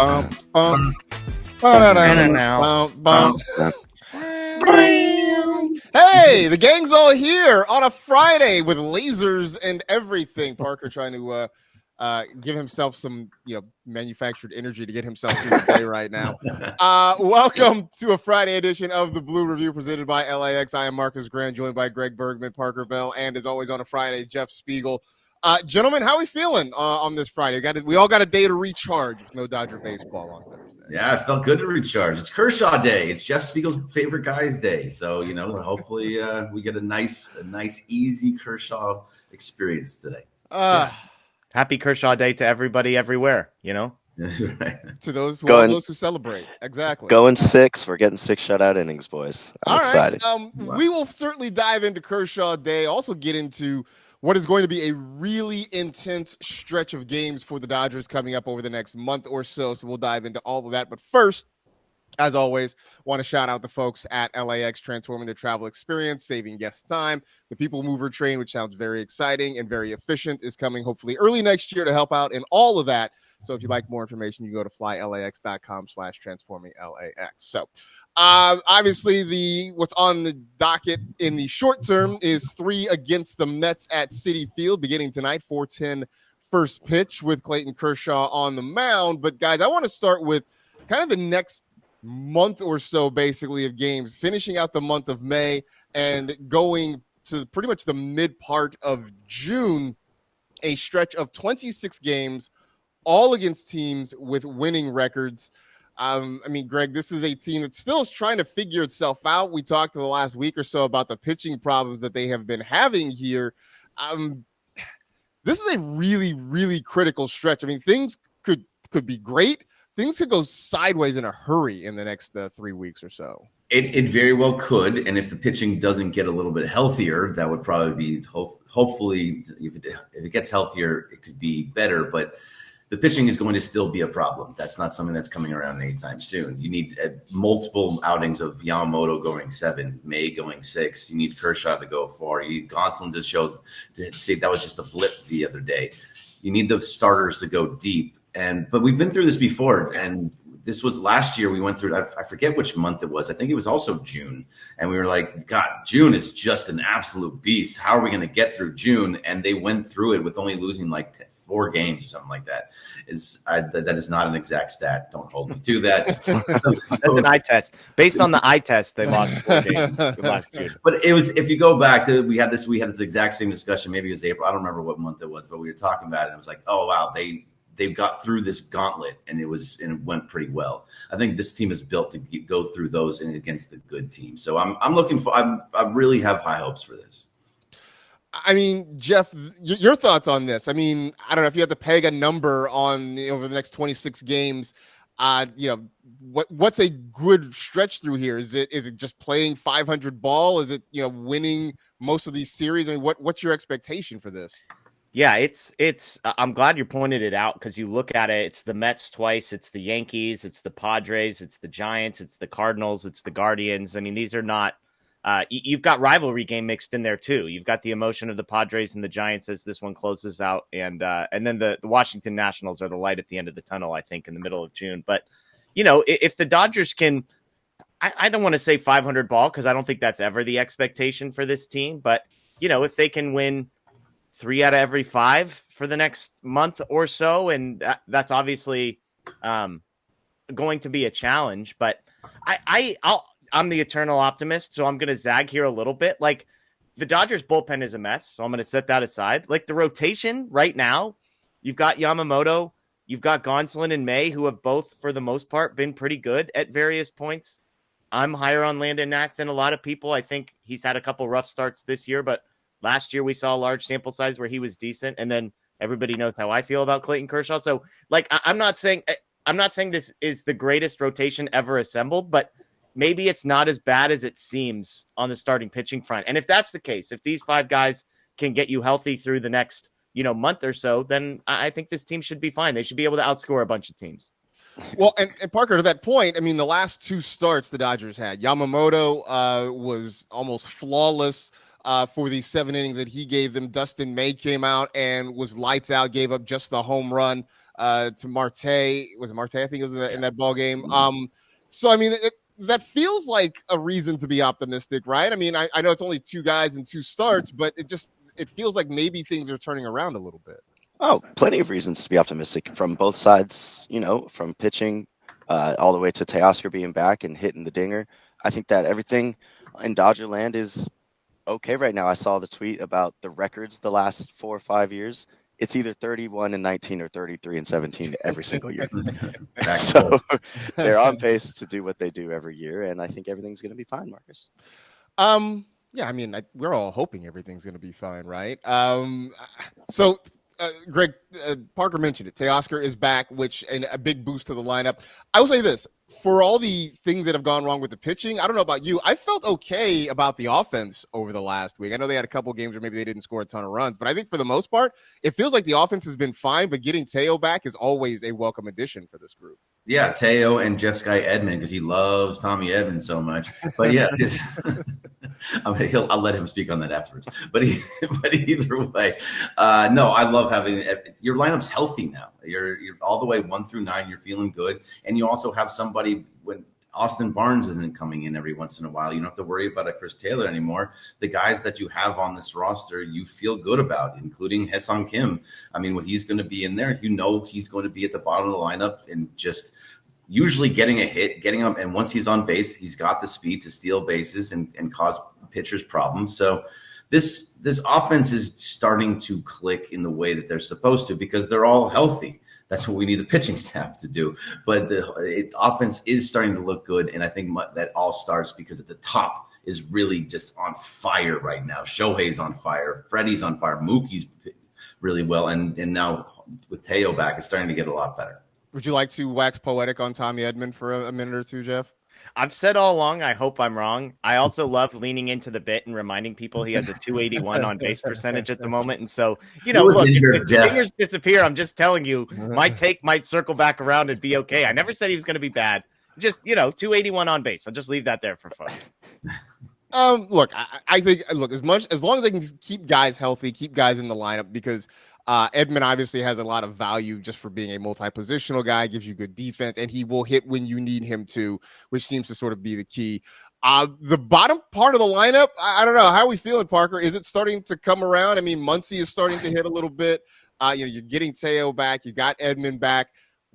bum, bum. Bum, bum. Hey, the gang's all here on a Friday with lasers and everything. Parker trying to give himself some, manufactured energy to get himself through the day right now. Welcome to a Friday edition of the Blue Review presented by LAX. I am Marcus Grant, joined by Greg Bergman, Parker Bell, and as always on a Friday, Jeff Spiegel. Gentlemen, how are we feeling on this Friday? We all got a day to recharge with no Dodger baseball on Thursday. Yeah, it felt good to recharge. It's Kershaw Day. It's Jeff Spiegel's favorite guy's day. So, hopefully we get a nice, easy Kershaw experience today. Happy Kershaw Day to everybody everywhere, Right. To those who celebrate. Exactly. Going 6. We're getting 6 shutout innings, boys. I'm excited. Wow. We will certainly dive into Kershaw Day, also get into what is going to be a really intense stretch of games for the Dodgers coming up over the next month or so. So we'll dive into all of that. But first, as always, want to shout out the folks at LAX, transforming the travel experience, saving guests time. The People Mover train, which sounds very exciting and very efficient, is coming hopefully early next year to help out in all of that. So if you'd like more information, you go to flylax.com/transforminglAX. So obviously what's on the docket in the short term is 3 against the Mets at Citi Field beginning tonight, 4:10 first pitch with Clayton Kershaw on the mound. But guys, I want to start with kind of the next month or so basically of games, finishing out the month of May and going to pretty much the mid part of June, a stretch of 26 games, all against teams with winning records. Greg, this is a team that still is trying to figure itself out. We talked in the last week or so about the pitching problems that they have been having here. This is a really, really critical stretch. I mean, things could be great. Things could go sideways in a hurry in the next 3 weeks or so. It very well could, and if the pitching doesn't get a little bit healthier, that would probably be hopefully if it gets healthier, it could be better. But the pitching is going to still be a problem. That's not something that's coming around anytime soon. You need multiple outings of Yamamoto going 7, May going 6. You need Kershaw to go 4. You need Gonsolin to say that was just a blip the other day. You need the starters to go deep. But we've been through this before, and this was last year. We went through, I forget which month it was. I think it was also June. And we were like, God, June is just an absolute beast. How are we going to get through June? And they went through it with only losing like 4 games or something like that. That is not an exact stat. Don't hold me to that. That's an eye test. Based on the eye test, they lost 4 games last June. But it was, if you go back, we had this exact same discussion. Maybe it was April. I don't remember what month it was, but we were talking about it. And it was like, oh, wow, they've got through this gauntlet and it went pretty well. I think this team is built to go through those against the good team. So I really have high hopes for this. I mean, Jeff, your thoughts on this? I mean, I don't know if you had to peg a number on over the next 26 games. What's a good stretch through here? Is it just playing 500 ball? Is it winning most of these series? I mean, what's your expectation for this? Yeah, it's. I'm glad you pointed it out because you look at it. It's the Mets twice. It's the Yankees. It's the Padres. It's the Giants. It's the Cardinals. It's the Guardians. I mean, these are not. You've got rivalry game mixed in there too. You've got the emotion of the Padres and the Giants as this one closes out, and then the Washington Nationals are the light at the end of the tunnel. I think in the middle of June. But if the Dodgers can, I don't want to say 500 ball because I don't think that's ever the expectation for this team. But if they can win 3 out of every 5 for the next month or so. And that's obviously going to be a challenge, but I'm the eternal optimist. So I'm going to zag here a little bit. Like the Dodgers bullpen is a mess. So I'm going to set that aside. Like the rotation right now, you've got Yamamoto, you've got Gonsolin and May, who have both for the most part been pretty good at various points. I'm higher on Landon Knack than a lot of people. I think he's had a couple rough starts this year, but last year we saw a large sample size where he was decent, and then everybody knows how I feel about Clayton Kershaw. So, like, I'm not saying this is the greatest rotation ever assembled, but maybe it's not as bad as it seems on the starting pitching front. And if that's the case, if these 5 guys can get you healthy through the next month or so, then I think this team should be fine. They should be able to outscore a bunch of teams. Well, and Parker, to that point, I mean, the last 2 starts the Dodgers had, Yamamoto was almost flawless. For the 7 innings that he gave them. Dustin May came out and was lights out, gave up just the home run to Marte. Was it Marte? I think it was in that ball game. Mm-hmm. So I mean, that feels like a reason to be optimistic, right? I mean, I know it's only 2 guys and 2 starts, but it feels like maybe things are turning around a little bit. Oh, plenty of reasons to be optimistic from both sides, from pitching all the way to Teoscar being back and hitting the dinger. I think that everything in Dodger land is okay right now. I saw the tweet about the records the last 4 or 5 years. It's either 31-19 or 33-17 every single year. So they're on pace to do what they do every year, and I think everything's going to be fine, Marcus. Yeah, I mean, we're all hoping everything's going to be fine, right? Greg, Parker mentioned it. Teoscar is back, and a big boost to the lineup. I will say this. For all the things that have gone wrong with the pitching, I don't know about you. I felt okay about the offense over the last week. I know they had a couple games where maybe they didn't score a ton of runs, but I think for the most part, it feels like the offense has been fine, but getting Teo back is always a welcome addition for this group. Yeah, Teo and Jeff Sky Edmond, because he loves Tommy Edmond so much. But yeah, I'll let him speak on that afterwards. But either way, no, I love having your lineup's healthy now. You're all the way 1 through 9. You're feeling good, and you also have somebody when Austin Barnes isn't coming in every once in a while. You don't have to worry about a Chris Taylor anymore. The guys that you have on this roster, you feel good about, including Hae-Sung Kim. I mean, when he's going to be in there, he's going to be at the bottom of the lineup and just usually getting a hit, getting up. And once he's on base, he's got the speed to steal bases and cause pitchers problems. So this offense is starting to click in the way that they're supposed to because they're all healthy. That's what we need the pitching staff to do. But the offense is starting to look good, and I think that all starts because at the top is really just on fire right now. Shohei's on fire. Freddie's on fire. Mookie's really well, and now with Teo back, it's starting to get a lot better. Would you like to wax poetic on Tommy Edmond for a minute or two, Jeff? I've said all along, I hope I'm wrong. I also love leaning into the bit and reminding people he has a 281 on base percentage at the moment. And so, look, if fingers disappear, I'm just telling you, my take might circle back around and be okay. I never said he was going to be bad. Just, 281 on base. I'll just leave that there for fun. Look, I think, as long as they can keep guys healthy, keep guys in the lineup, because Edmond obviously has a lot of value just for being a multi-positional guy, gives you good defense, and he will hit when you need him to, which seems to sort of be the key. The bottom part of the lineup, I don't know. How are we feeling, Parker? Is it starting to come around? I mean, Muncy is starting to hit a little bit. You're getting Teo back. You got Edmond back.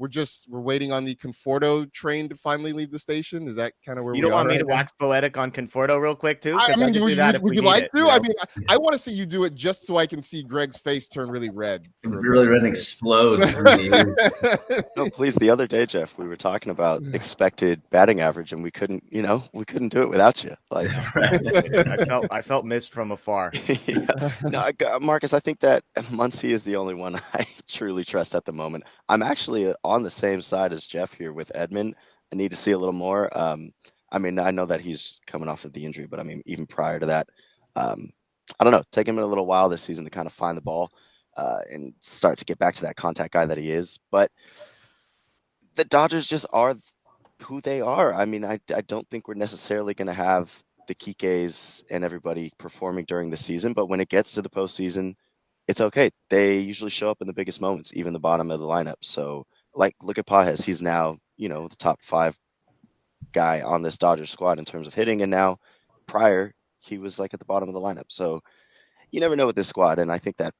We're waiting on the Conforto train to finally leave the station. Is that kind of where we are? You don't want me to wax poetic on Conforto real quick too? I mean, would you like to? I mean, I want to see you do it just so I can see Greg's face turn really red. Really red and explode. No, please. The other day, Jeff, we were talking about expected batting average, and we couldn't do it without you. Like, I felt missed from afar. Yeah. No, Marcus, I think that Muncy is the only one I truly trust at the moment. I'm actually on the same side as Jeff here with Edmond. I need to see a little more. I mean, I know that he's coming off of the injury, but I mean, even prior to that, I don't know, take him a little while this season to kind of find the ball and start to get back to that contact guy that he is. But the Dodgers just are who they are. I mean, I don't think we're necessarily going to have the Kikes and everybody performing during the season, but when it gets to the postseason, it's okay. They usually show up in the biggest moments, even the bottom of the lineup. So, like, look at Pages. He's now, the top 5 guy on this Dodgers squad in terms of hitting. And now prior, he was like at the bottom of the lineup. So you never know with this squad. And I think that,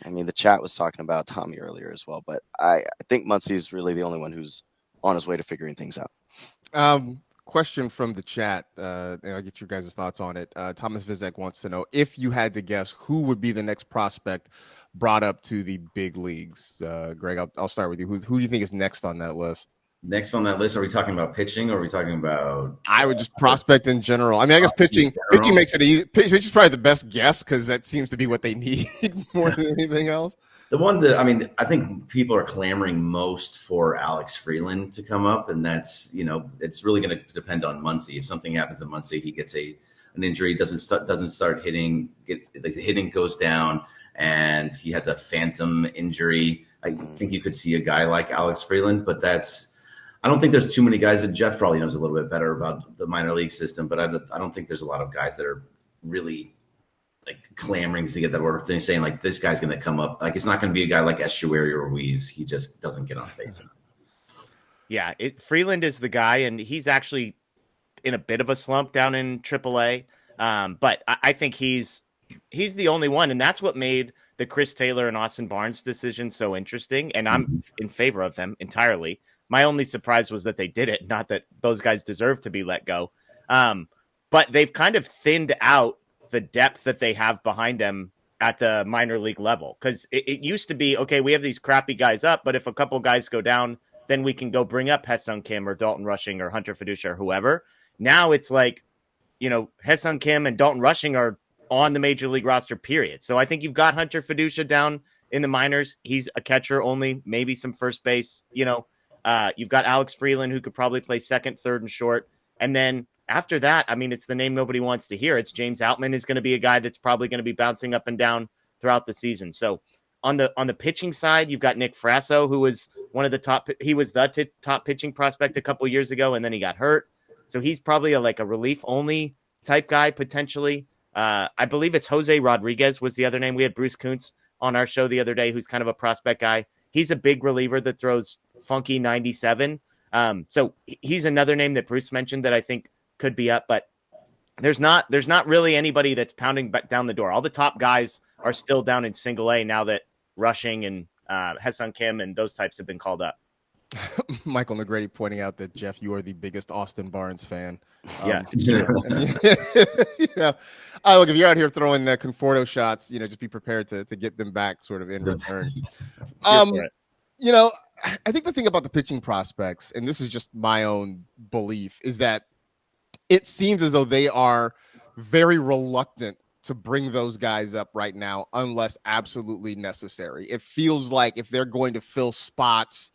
the chat was talking about Tommy earlier as well. But I think Muncy is really the only one who's on his way to figuring things out. Question from the chat. And I'll get your guys' thoughts on it. Thomas Vizek wants to know if you had to guess who would be the next prospect brought up to the big leagues. Greg, I'll start with you. Who do you think is next on that list? Next on that list, are we talking about pitching or are we talking about? I would just prospect in general. I mean, I guess pitching makes it easy. Pitching is probably the best guess because that seems to be what they need more than anything else. The one that, I think people are clamoring most for Alex Freeland to come up, and that's, it's really going to depend on Muncy. If something happens to Muncy, he gets an injury, doesn't start hitting, the hitting goes down, and he has a phantom injury. I think you could see a guy like Alex Freeland, but I don't think there's too many guys that Jeff probably knows a little bit better about the minor league system, but I don't think there's a lot of guys that are really like clamoring to get that order thing, saying like this guy's going to come up. Like it's not going to be a guy like Echeverry or Ruiz. He just doesn't get on base enough. Yeah, Freeland is the guy, and he's actually in a bit of a slump down in AAA. But I think he's the only one, and that's what made the Chris Taylor and Austin Barnes decision so interesting. And I'm in favor of them entirely. My only surprise was that they did it, not that those guys deserve to be let go. But they've kind of thinned out the depth that they have behind them at the minor league level. Because it used to be, okay, we have these crappy guys up, but if a couple guys go down, then we can go bring up Ha-Seong Kim or Dalton Rushing or Hunter Fiducia or whoever. Now it's like, Ha-Seong Kim and Dalton Rushing are on the major league roster, period. So I think you've got Hunter Fiducia down in the minors. He's a catcher only, maybe some first base. You've got Alex Freeland, who could probably play second, third, and short. And then after that, I mean, it's the name nobody wants to hear. It's James Outman is going to be a guy that's probably going to be bouncing up and down throughout the season. So on the pitching side, you've got Nick Frasso, who was one of the top. He was the top pitching prospect a couple years ago, and then he got hurt. So he's probably a relief only type guy potentially. I believe it's Jose Rodriguez was the other name. We had Bruce Kuntz on our show the other day, who's kind of a prospect guy. He's a big reliever that throws funky 97. So he's another name that Bruce mentioned that I think could be up, but there's not really anybody that's pounding back down the door. All the top guys are still down in single A now that Rushing and Ha-Seong Kim and those types have been called up. Michael Negrete pointing out that, Jeff, you are the biggest Austin Barnes fan. Yeah. Look, if you're out here throwing Conforto shots, just be prepared to get them back sort of in return. I think the thing about the pitching prospects, and this is just my own belief, is that it seems as though they are very reluctant to bring those guys up right now unless absolutely necessary. It feels like if they're going to fill spots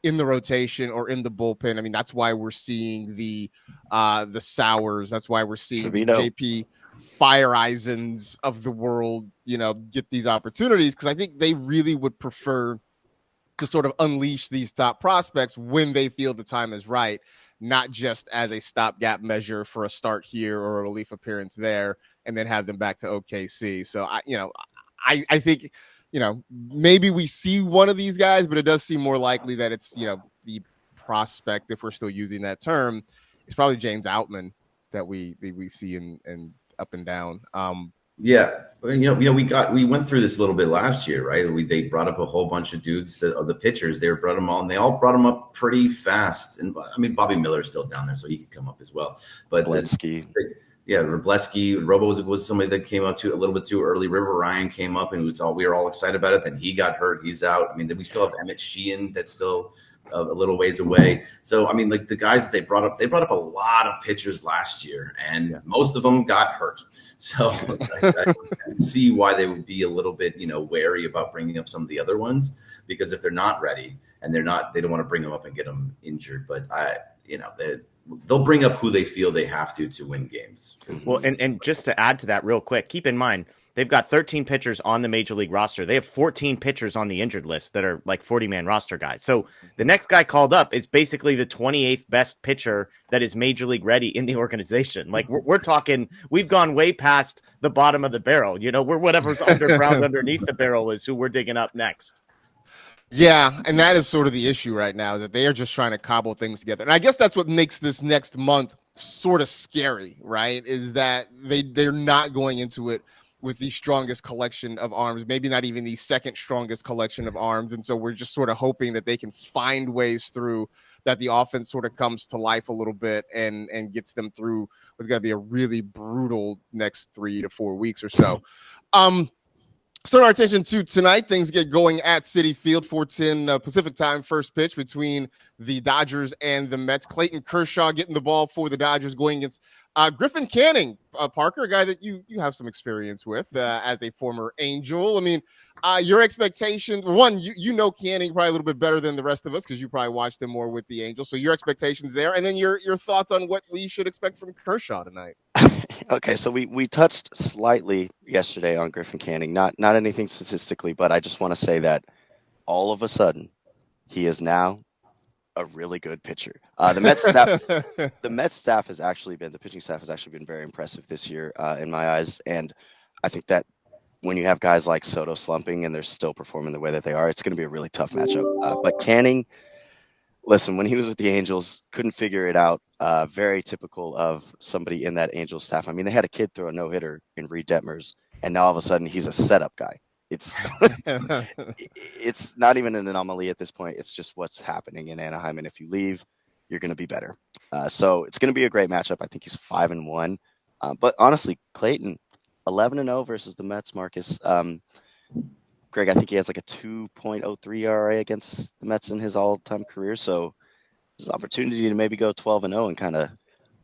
in the rotation or in the bullpen, I mean, that's why we're seeing the Sowers. That's why we're seeing the JP Fireisens of the world, get these opportunities, because I think they really would prefer to sort of unleash these top prospects when they feel the time is right, not just as a stopgap measure for a start here or a relief appearance there, and then have them back to OKC. So I think, maybe we see one of these guys, but it does seem more likely that it's, the prospect, if we're still using that term, it's probably James Outman that we see in up and down. Yeah. We went through this a little bit last year, right? They brought up a whole bunch of dudes of the pitchers. They brought them all, and they all brought them up pretty fast. And I mean, Bobby Miller's still down there, so he could come up as well. But Bletsky. Yeah, Robleski, Robo was somebody that came up to a little bit too early. River Ryan came up, and we were all excited about it. Then he got hurt; he's out. I mean, we still have Emmett Sheehan that's still a little ways away. So, I mean, like the guys that they brought up a lot of pitchers last year, and most of them got hurt. So, I can see why they would be a little bit, wary about bringing up some of the other ones, because if they're not ready and they don't want to bring them up and get them injured. But they'll bring up who they feel they have to win games. Well, and just to add to that real quick, keep in mind, they've got 13 pitchers on the major league roster. They have 14 pitchers on the injured list that are like 40-man roster guys. So the next guy called up is basically the 28th best pitcher that is major league ready in the organization. Like we're talking, we've gone way past the bottom of the barrel. We're whatever's underground underneath the barrel is who we're digging up next. Yeah, and that is sort of the issue right now, that they are just trying to cobble things together. And I guess that's what makes this next month sort of scary, right? Is that they're not going into it with the strongest collection of arms, maybe not even the second strongest collection of arms. And so we're just sort of hoping that they can find ways through, that the offense sort of comes to life a little bit and gets them through what's going to be a really brutal next 3 to 4 weeks or so. Turn our attention to tonight. Things get going at Citi Field, 4:10 Pacific time, first pitch between the Dodgers and the Mets. Clayton Kershaw getting the ball for the Dodgers, going against Griffin Canning, Parker, a guy that you have some experience with as a former Angel. I mean, your expectations, one, you know Canning probably a little bit better than the rest of us because you probably watched him more with the Angels. So your expectations there, and then your thoughts on what we should expect from Kershaw tonight. Okay, so we touched slightly yesterday on Griffin Canning, not anything statistically, but I just want to say that all of a sudden he is now a really good pitcher. The Mets staff has actually been, the pitching staff has actually been very impressive this year in my eyes, and I think that when you have guys like Soto slumping and they're still performing the way that they are, it's going to be a really tough matchup. But Canning, listen, when he was with the Angels, couldn't figure it out. Very typical of somebody in that Angels staff. I mean, they had a kid throw a no-hitter in Reed Detmers, and now all of a sudden he's a setup guy. It's it's not even an anomaly at this point. It's just what's happening in Anaheim, and if you leave, you're going to be better. So it's going to be a great matchup. I think he's 5-1. But honestly, Clayton, 11-0 versus the Mets, Marcus. Greg, I think he has like a 2.03 ERA against the Mets in his all-time career. So there's an opportunity to maybe go 12-0 and kind of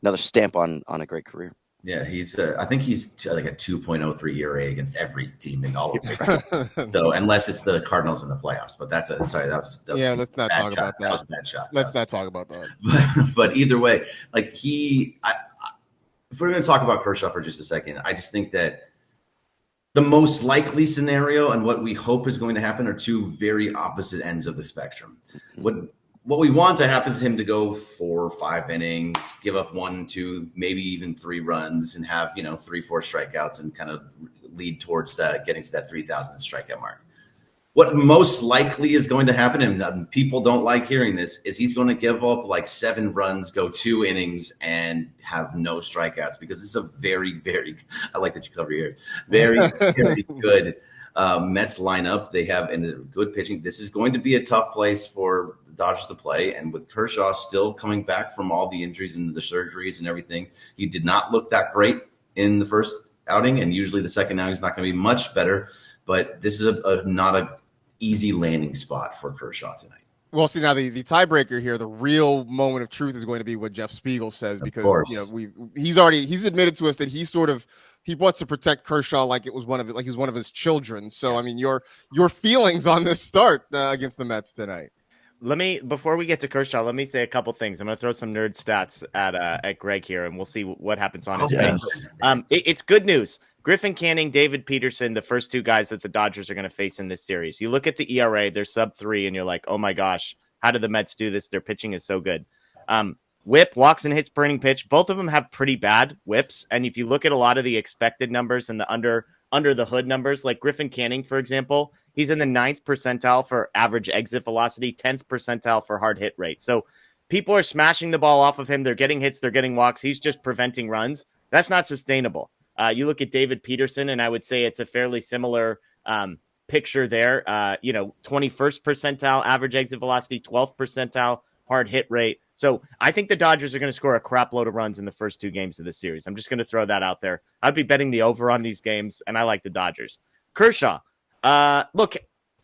another stamp on a great career. Yeah, he's. I think he's like a 2.03 ERA against every team in all of it. So unless it's the Cardinals in the playoffs, but that's yeah. Let's not talk about that. That was a bad shot. Let's not talk about that. But either way, like if we're going to talk about Kershaw for just a second, I just think that the most likely scenario and what we hope is going to happen are two very opposite ends of the spectrum. What we want to happen is him to go 4 or 5 innings, give up 1, 2, maybe even 3 runs, and have 3, 4 strikeouts, and kind of lead towards getting to that 3,000 strikeout mark. What most likely is going to happen, and people don't like hearing this, is he's going to give up like 7 runs, go 2 innings, and have no strikeouts, because this is a very, very, I like that you cover here, very, very good Mets lineup. They have good pitching. This is going to be a tough place for the Dodgers to play. And with Kershaw still coming back from all the injuries and the surgeries and everything, he did not look that great in the first outing. And usually the second outing is not going to be much better. But this is not an easy landing spot for Kershaw tonight. Well, see, now the tiebreaker here, the real moment of truth is going to be what Jeff Spiegel says, because he's admitted to us that he wants to protect Kershaw like he's one of his children. So, I mean, your feelings on this start against the Mets tonight. Before we get to Kershaw, let me say a couple things. I'm going to throw some nerd stats at Greg here, and we'll see what happens on his face. It's good news. Griffin Canning, David Peterson, the first 2 guys that the Dodgers are going to face in this series. You look at the ERA, they're sub-3, and you're like, oh my gosh, how did the Mets do this? Their pitching is so good. Whip, walks and hits per inning pitch. Both of them have pretty bad whips. And if you look at a lot of the expected numbers and the under the hood numbers, like Griffin Canning, for example, he's in the 9th percentile for average exit velocity, 10th percentile for hard hit rate. So people are smashing the ball off of him. They're getting hits. They're getting walks. He's just preventing runs. That's not sustainable. You look at David Peterson, and I would say it's a fairly similar picture there. 21st percentile average exit velocity, 12th percentile hard hit rate. So I think the Dodgers are going to score a crap load of runs in the first 2 games of the series. I'm just going to throw that out there. I'd be betting the over on these games, and I like the Dodgers. Kershaw, look,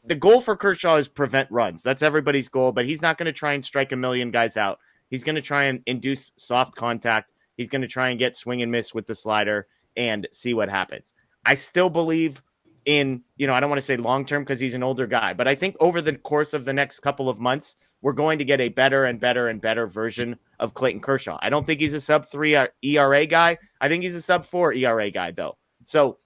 the goal for Kershaw is prevent runs. That's everybody's goal, but he's not going to try and strike a million guys out. He's going to try and induce soft contact. He's going to try and get swing and miss with the slider and see what happens. I still believe in, I don't want to say long-term because he's an older guy, but I think over the course of the next couple of months, we're going to get a better and better and better version of Clayton Kershaw. I don't think he's a sub-3 ERA guy. I think he's a sub-4 ERA guy, though. So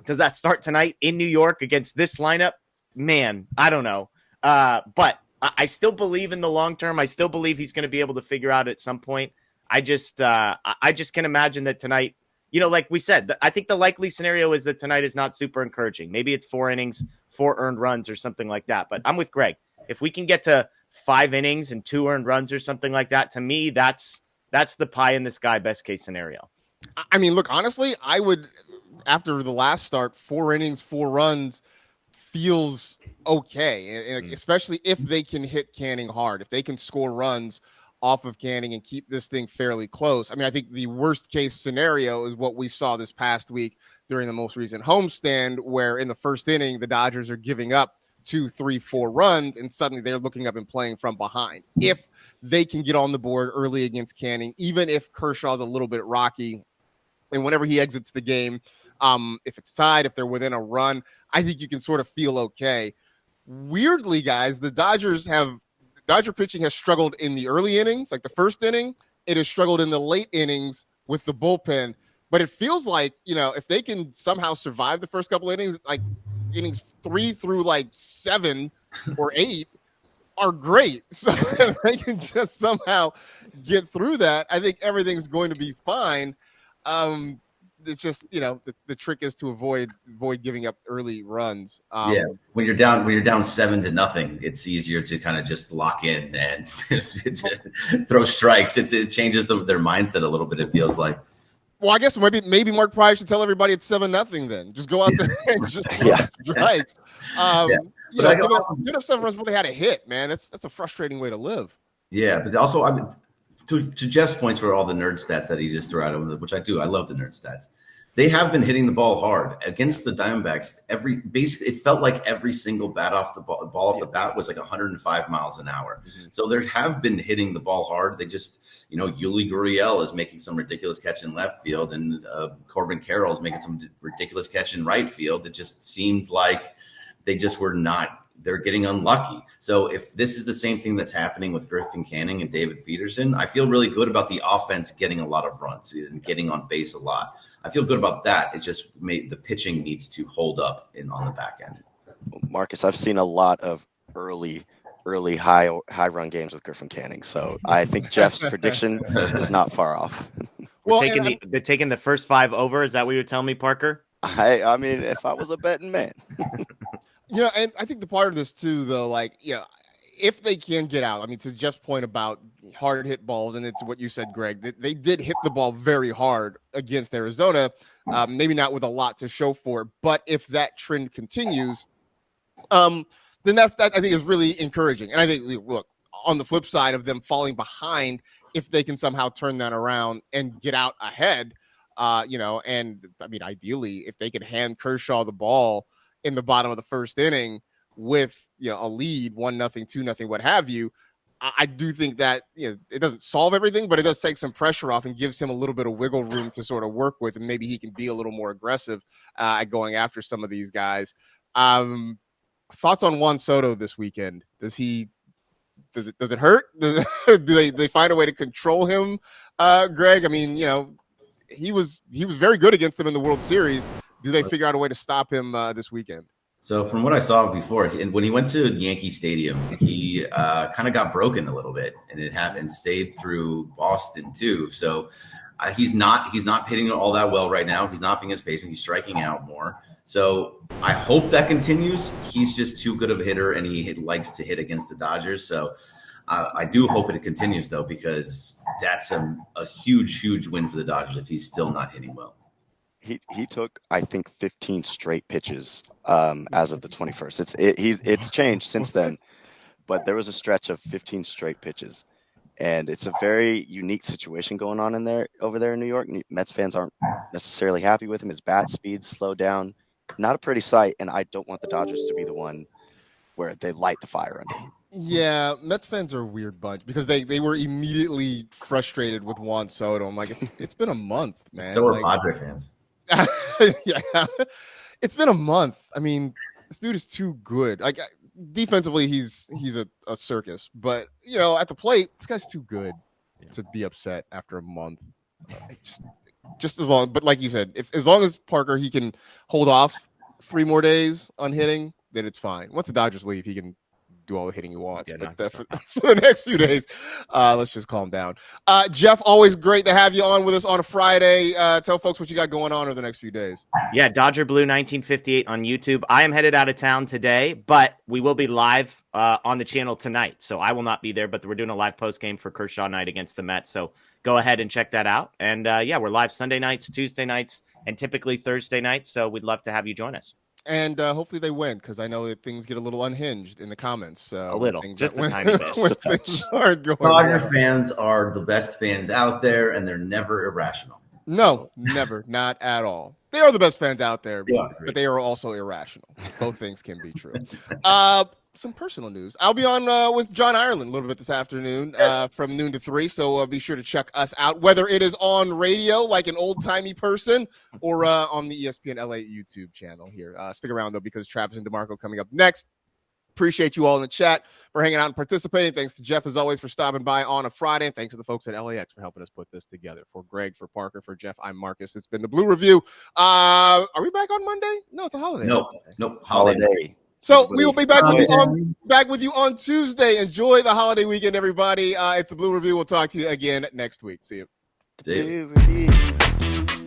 does that start tonight in New York against this lineup? Man, I don't know. But I still believe in the long term. I still believe he's going to be able to figure out at some point. I just can imagine that tonight, like we said, I think the likely scenario is that tonight is not super encouraging. Maybe it's 4 innings, 4 earned runs or something like that. But I'm with Greg. If we can get to 5 innings and 2 earned runs or something like that, to me, that's the pie in the sky best case scenario. I mean, look, honestly, I would, after the last start, 4 innings, 4 runs feels okay, and especially if they can hit Canning hard, if they can score runs off of Canning and keep this thing fairly close. I mean, I think the worst case scenario is what we saw this past week during the most recent homestand, where in the first inning, the Dodgers are giving up 2, 3, 4 runs, and suddenly they're looking up and playing from behind. If they can get on the board early against Canning, even if Kershaw's a little bit rocky, and whenever he exits the game, if it's tied, if they're within a run, I think you can sort of feel okay. Weirdly, guys, the Dodger pitching has struggled in the early innings, like the first inning. It has struggled in the late innings with the bullpen. But it feels like, if they can somehow survive the first couple innings, like innings 3 through like 7 or 8 are great. So if they can just somehow get through that, I think everything's going to be fine. it's just, the trick is to avoid giving up early runs. Yeah, when you're down 7-0, it's easier to kind of just lock in and throw strikes. It changes their mindset a little bit. It feels like. Well, I guess maybe Mark Pryor should tell everybody it's 7-0. Then just go out there and just throw strikes. Give up 7 runs before they had a hit, man. That's a frustrating way to live. Yeah, but also to Jeff's points for all the nerd stats that he just threw out, which I do. I love the nerd stats. They have been hitting the ball hard against the Diamondbacks. It felt like every single bat off the ball off the bat was like 105 miles an hour. Mm-hmm. So there have been hitting the ball hard. They just, Yuli Gurriel is making some ridiculous catch in left field, and Corbin Carroll is making some ridiculous catch in right field. It just seemed like they just were not. They're getting unlucky. So if this is the same thing that's happening with Griffin Canning and David Peterson, I feel really good about the offense getting a lot of runs and getting on base a lot. I feel good about that. It's just the pitching needs to hold up on the back end. Marcus, I've seen a lot of early high run games with Griffin Canning, so I think Jeff's prediction is not far off. They're taking the first 5 over. Is that what you're telling me, Parker? I mean, if I was a betting man. And I think the part of this too, though, if they can get out, I mean, to Jeff's point about hard hit balls, and it's what you said, Greg, they did hit the ball very hard against Arizona, maybe not with a lot to show for it, but if that trend continues, then that I think is really encouraging. And I think, look, on the flip side of them falling behind, if they can somehow turn that around and get out ahead, and I mean, ideally, if they could hand Kershaw the ball in the bottom of the first inning with a lead, 1-0, 2-0, what have you, I do think that it doesn't solve everything, but it does take some pressure off and gives him a little bit of wiggle room to sort of work with, and maybe he can be a little more aggressive at going after some of these guys. Thoughts on Juan Soto this weekend? Does it hurt? Do they find a way to control him, Greg? I mean, he was very good against them in the World Series. Do they figure out a way to stop him this weekend? So from what I saw before, when he went to Yankee Stadium, he kind of got broken a little bit, and it happened, stayed through Boston too. So he's not hitting all that well right now. He's not being as patient. He's striking out more. So I hope that continues. He's just too good of a hitter, and he likes to hit against the Dodgers. So I do hope it continues, though, because that's a huge, huge win for the Dodgers if he's still not hitting well. He took, I think, 15 straight pitches as of the 21st. It's changed since then, but there was a stretch of 15 straight pitches, and it's a very unique situation going on over there in New York. Mets fans aren't necessarily happy with him. His bat speed slowed down. Not a pretty sight, and I don't want the Dodgers to be the one where they light the fire under him. Yeah, Mets fans are a weird bunch because they were immediately frustrated with Juan Soto. I'm like, it's been a month, man. So are Padre fans. Yeah, it's been a month. I mean, this dude is too good. Like defensively, he's a circus, but at the plate, this guy's too good to be upset after a month. Just as long, but like you said, as long as Parker he can hold off 3 more days on hitting, then it's fine. Once the Dodgers leave, he can do all the hitting he wants. But for the next few days, let's just calm down. Jeff, always great to have you on with us on a Friday. Tell folks what you got going on over the next few days. Yeah, Dodger Blue 1958 on YouTube. I am headed out of town today, but we will be live on the channel tonight. So I will not be there, but we're doing a live post game for Kershaw night against the Mets. So go ahead and check that out. And we're live Sunday nights, Tuesday nights, and typically Thursday nights. So we'd love to have you join us. And hopefully they win, because I know that things get a little unhinged in the comments. A little, just a tiny bit. Dodger fans are the best fans out there, and they're never irrational. No, never, not at all. They are the best fans out there, but they are also irrational. Both things can be true. Some personal news. I'll be on with John Ireland a little bit this afternoon from noon to 3. So be sure to check us out, whether it is on radio like an old-timey person or on the ESPN LA YouTube channel here. Stick around, though, because Travis and DeMarco coming up next. Appreciate you all in the chat for hanging out and participating. Thanks to Jeff, as always, for stopping by on a Friday. And thanks to the folks at LAX for helping us put this together. For Greg, for Parker, for Jeff, I'm Marcus. It's been the Blue Review. Are we back on Monday? No, it's a holiday. Nope. Holiday. So we will be back with you on Tuesday. Enjoy the holiday weekend, everybody. It's the Blue Review. We'll talk to you again next week. See you. See you.